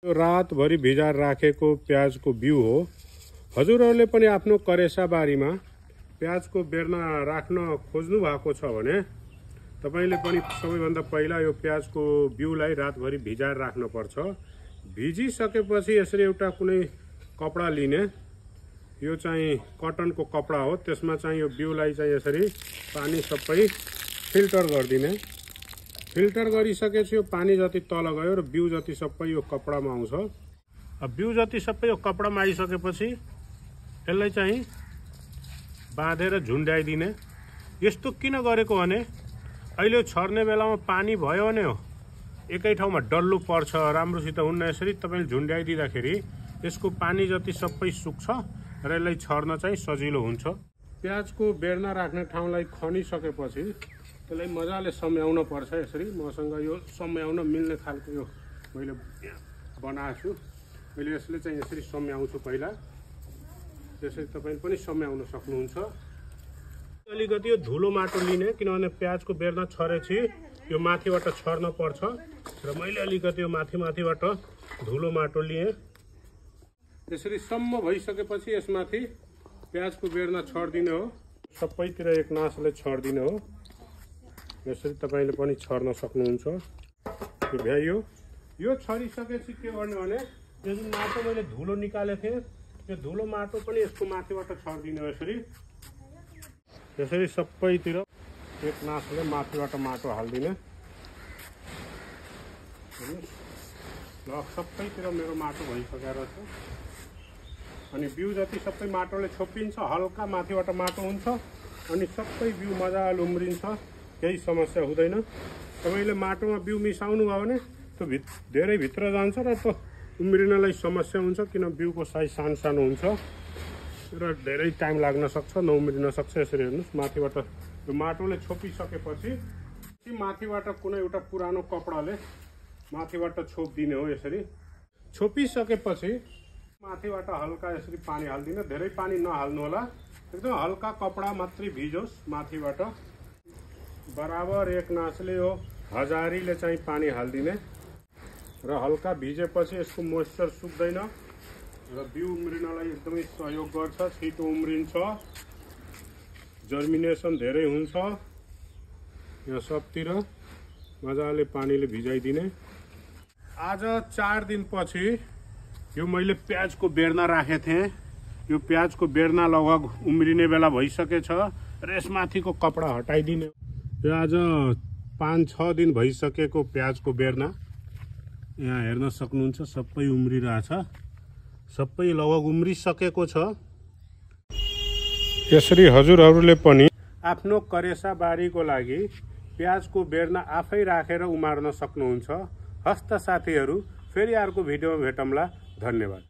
रातभरि भिजाएर राखेको प्याजको बिउ हो। हजुरहरूले पनि आफ्नो करेसा बारीमा प्याजको बेर्ना राख्न खोज्नु भएको छ भने तपाईले पनि सबैभन्दा पहिला यो प्याजको बिउलाई रातभरि भिजाएर राख्नुपर्छ। भिजिसकेपछि यसरी एउटा कुनै कपडा लिने, यो चाहिँ कटनको कपडा हो। त्यसमा चाहिँ यो बिउलाई चाहिँ यसरी पानी सबै फिल्टर गरिदिने। फिल्टर गरिसकेपछि यो पानी जति तल गयो र बिउ जति सबै यो कपडामा आउँछ। अब बिउ जति सबै यो कपडामा आइसकेपछि यसलाई चाहिँ बाँधेर झुन्ड्याइदिने। यस्तो किन गरेको भने अहिले छर्ने बेलामा पानी भयो भने एकै ठाउँमा डल्लो पर्छ, राम्रोसित हुन्न। यसरी तपाईले झुन्ड्याइदिँदाखेरि यसको पानी जति सबै सुक्छ र यसलाई छर्न चाहिँ सजिलो हुन्छ। प्याजको बेर्ना राख्ने ठाउँलाई खनिसकेपछि त्यसलाई मजाले सम्याउन पर्छ। यसरी मसँग यो सम्याउन मिल्ने खालको यो मैले बनाएको छु। मैले यसले चाहिँ यसरी सम्याउँछु पहिला। त्यसरी तपाईले पनि सम्याउन सक्नुहुन्छ। अलिकति यो धुलो माटो लिने, किनभने प्याजको बेर्ना छरेपछि यो माथिबाट छर्न पर्छ र मैले अलिकति यो माथिबाट धुलो माटो लिएँ। यसरी सम्म भइसकेपछि यसमाथि प्याजको बेर्ना छर्दिने हो। सबैतिर एक नासले छर्दिने हो। यसरी तपाईले पनि छर्न सक्नुहुन्छ। यो भ्याइयो। यो छरिसकेपछि के गर्ने भने यो जुन माटो मैले धुलो निकालेको थिएँ, यो धुलो माटो पनि यसको माथिबाट छर्दिने हो। यसरी सबैतिर एक नासले माथिबाट माटो हाल्दिने। ल सबैतिर मेरो माटो भइसकेर छ। अनि बिउ जति सबै माटोले छोपिन्छ, हल्का माथिबाट माटो हुन्छ अनि सबै बिउ मजाले उम्रिन्छ, केही समस्या हुँदैन। तपाईले माटोमा बिउ मिसाउनु भयो भने त्यो धेरै भित्र जान्छ र त्यो उम्रिनलाई समस्या हुन्छ, किन बिउको साइज सानो हुन्छ र धेरै टाइम लाग्न सक्छ, नउम्रिन सक्छ। यसरी हेर्नुस्, माथिबाट यो माटोले छोपिसकेपछि माथिबाट कुनै एउटा पुरानो कपडाले माथिबाट छोपिदिने हो। यसरी छोपिसकेपछि माथिबाट हल्का यसरी पानी हाल्दिने। धेरै पानी नहाल्नु होला, एकदम हल्का कपडा मात्रै भिजोस्। माथिबाट बराबर एक नासले यो हजारीले चाहिँ पानी हाल्दिने र हल्का भिजेपछि यसको मोइस्चर सुक्दैन र बिउ उम्रिनलाई एकदमै सहयोग गर्छ। छिटो उम्रिन्छ, जर्मिनेसन धेरै हुन्छ। यहाँ सबतिर मजाले पानीले भिजाइदिने। आज 4 दिनपछि यो मैले प्याजको बेर्ना राखेको थिएँ। यो प्याजको बेर्ना लगभग उम्रिने बेला भइसकेछ र यसमाथिको कपडा हटाइदिने। यो आज 5-6 दिन भइसकेको प्याजको बेर्ना यहाँ हेर्न सक्नुहुन्छ। सबै उम्रिरहेछ, सबै लगभग उम्रिसकेको छ। यसरी हजुरहरूले पनि आफ्नो करेसा बारीको लागि प्याजको बेर्ना आफै राखेर उमार्न सक्नुहुन्छ। हस्त साथीहरू, फेरि अर्को भिडियोमा भेटौँला। धन्यवाद।